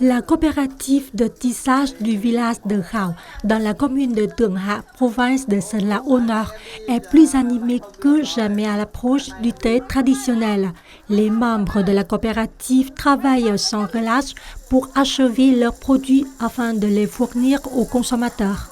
La coopérative de tissage du village de Khao, dans la commune de Tượng Hạ, province de Sơn La au nord, est plus animée que jamais à l'approche du thé traditionnel. Les membres de la coopérative travaillent sans relâche pour achever leurs produits afin de les fournir aux consommateurs.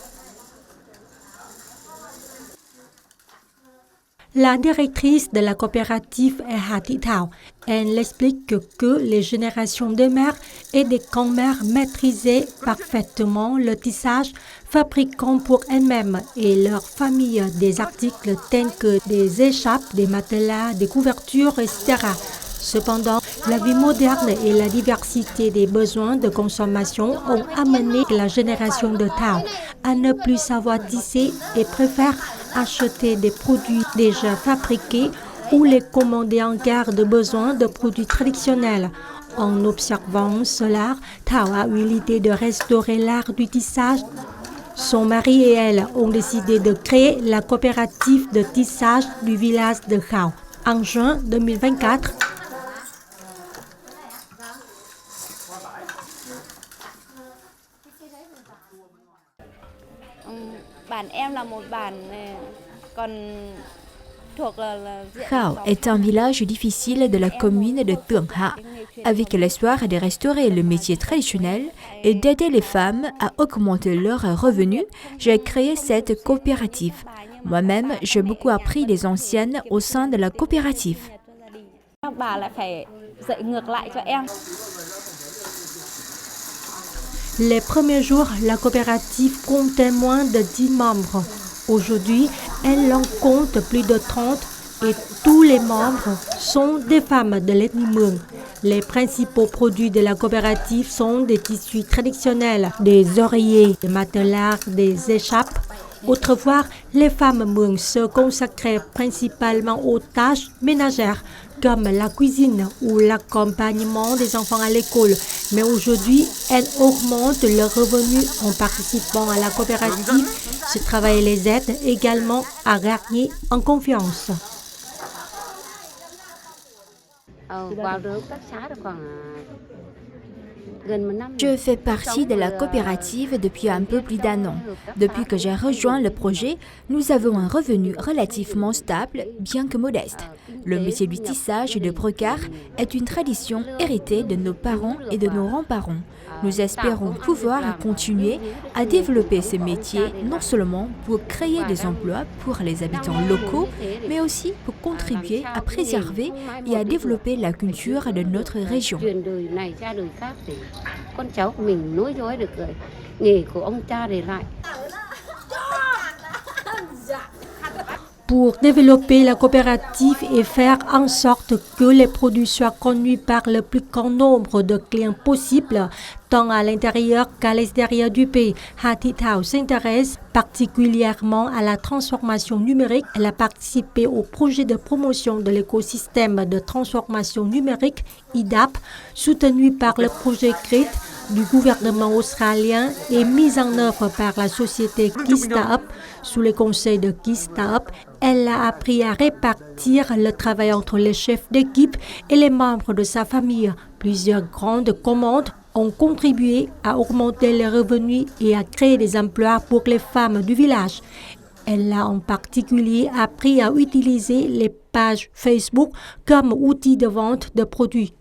La directrice de la coopérative est Ha Thị Thảo. Elle explique que les générations de mères et des grands-mères maîtrisaient parfaitement le tissage, fabriquant pour elles-mêmes et leurs familles des articles tels que des écharpes, des matelas, des couvertures, etc. Cependant, la vie moderne et la diversité des besoins de consommation ont amené la génération de Thảo à ne plus savoir tisser et préfère acheter des produits déjà fabriqués ou les commander en cas de besoin de produits traditionnels. En observant cela, Thảo a eu l'idée de restaurer l'art du tissage. Son mari et elle ont décidé de créer la coopérative de tissage du village de Khao en juin 2024. Khao est un village difficile de la commune de Tượng Hạ. Avec l'espoir de restaurer le métier traditionnel et d'aider les femmes à augmenter leurs revenus, j'ai créé cette coopérative. Moi-même, j'ai beaucoup appris des anciennes au sein de la coopérative. Les premiers jours, la coopérative comptait moins de 10 membres. Aujourd'hui, elle en compte plus de 30 et tous les membres sont des femmes de l'ethnie Mường. Les principaux produits de la coopérative sont des tissus traditionnels, des oreillers, des matelas, des écharpes. Autrefois, les femmes Mường se consacraient principalement aux tâches ménagères comme la cuisine ou l'accompagnement des enfants à l'école. Mais aujourd'hui, elles augmentent leurs revenus en participant à la coopérative. Ce travail les aide également à gagner en confiance. Je fais partie de la coopérative depuis un peu plus d'1 an. Depuis que j'ai rejoint le projet, nous avons un revenu relativement stable, bien que modeste. Le métier du tissage et de brocart est une tradition héritée de nos parents et de nos grands-parents. Nous espérons pouvoir continuer à développer ce métier non seulement pour créer des emplois pour les habitants locaux, mais aussi pour contribuer à préserver et à développer la culture de notre région. Pour développer la coopérative et faire en sorte que les produits soient connus par le plus grand nombre de clients possible, tant à l'intérieur qu'à l'extérieur du pays, Ha Thị Thảo s'intéresse particulièrement à la transformation numérique. Elle a participé au projet de promotion de l'écosystème de transformation numérique IDAP, soutenu par le projet GRIT du gouvernement australien et mis en œuvre par la société KeyStartup. Sous les conseils de KeyStartup, elle a appris à répartir le travail entre les chefs d'équipe et les membres de sa famille. Plusieurs grandes commandes ont contribué à augmenter les revenus et à créer des emplois pour les femmes du village. Elle a en particulier appris à utiliser les pages Facebook comme outil de vente de produits.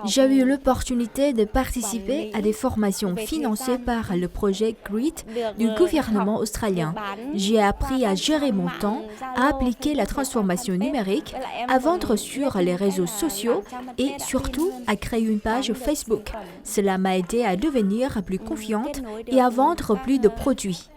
J'ai eu l'opportunité de participer à des formations financées par le projet GRIT du gouvernement australien. J'ai appris à gérer mon temps, à appliquer la transformation numérique, à vendre sur les réseaux sociaux et surtout à créer une page Facebook. Cela m'a aidé à devenir plus confiante et à vendre plus de produits.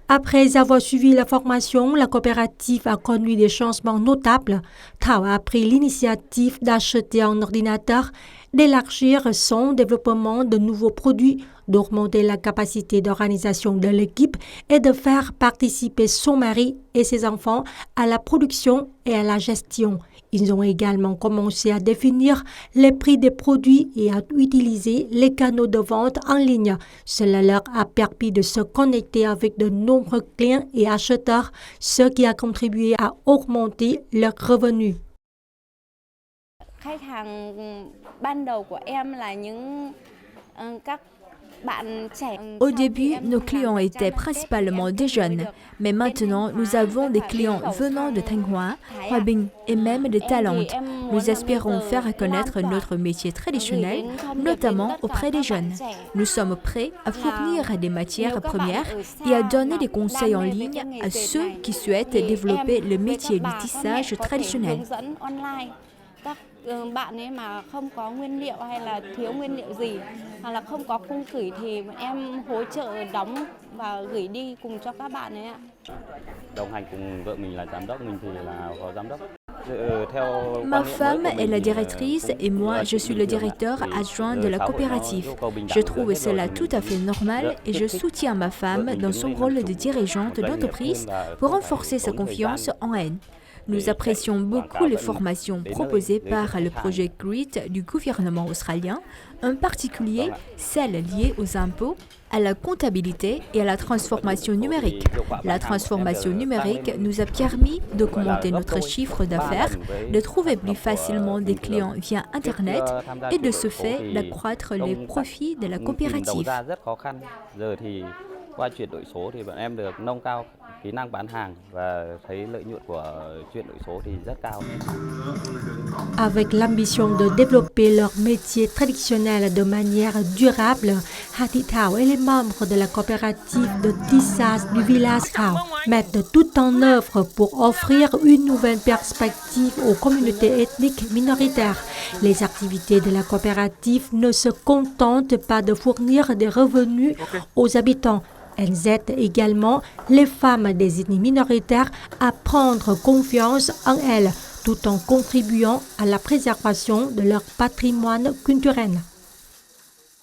Après avoir suivi la formation, la coopérative a conduit des changements notables. Thảo a pris l'initiative d'acheter un ordinateur, d'élargir son développement de nouveaux produits, d'augmenter la capacité d'organisation de l'équipe et de faire participer son mari et ses enfants à la production et à la gestion. Ils ont également commencé à définir les prix des produits et à utiliser les canaux de vente en ligne. Cela leur a permis de se connecter avec de nombreux clients et acheteurs, ce qui a contribué à augmenter leurs revenus. Khách hàng ban đầu của em là những các bạn trẻ. Au début, nos clients étaient principalement des jeunes, mais maintenant, nous avons des clients venant de Thanh Hóa, Hòa Bình et même de Thaïlande. Nous espérons faire connaître notre métier traditionnel, notamment auprès des jeunes. Nous sommes prêts à fournir des matières premières et à donner des conseils en ligne à ceux qui souhaitent développer le métier du tissage traditionnel. Các bạn ấy mà không có nguyên liệu hay là thiếu nguyên liệu gì hoặc là không có khung gửi thì em hỗ trợ đóng và gửi đi cùng cho các bạn ấy ạ. Đồng hành cùng vợ mình là giám đốc, mình thì là phó giám đốc. Ma femme est la directrice et moi je suis le directeur adjoint de la coopérative. Je trouve cela tout à fait normal et je soutiens ma femme dans son rôle de dirigeante d'entreprise pour renforcer sa confiance en elle. Nous apprécions beaucoup les formations proposées par le projet GREET du gouvernement australien, en particulier celles liées aux impôts, à la comptabilité et à la transformation numérique. La transformation numérique nous a permis d'augmenter notre chiffre d'affaires, de trouver plus facilement des clients via Internet et de ce fait d'accroître les profits de la coopérative. Qua chuyển đổi số thì bọn em được nâng cao kỹ năng bán hàng và thấy lợi nhuận của chuyển đổi số thì rất cao. Avec l'ambition de développer leur métier traditionnel de manière durable, Hati Thao et les membres de la coopérative de tissage du village Thao mettent tout en œuvre pour offrir une nouvelle perspective aux communautés ethniques minoritaires. Les activités de la coopérative ne se contentent pas de fournir des revenus aux habitants. Elles aident également les femmes des ethnies minoritaires à prendre confiance en elles, tout en contribuant à la préservation de leur patrimoine culturel.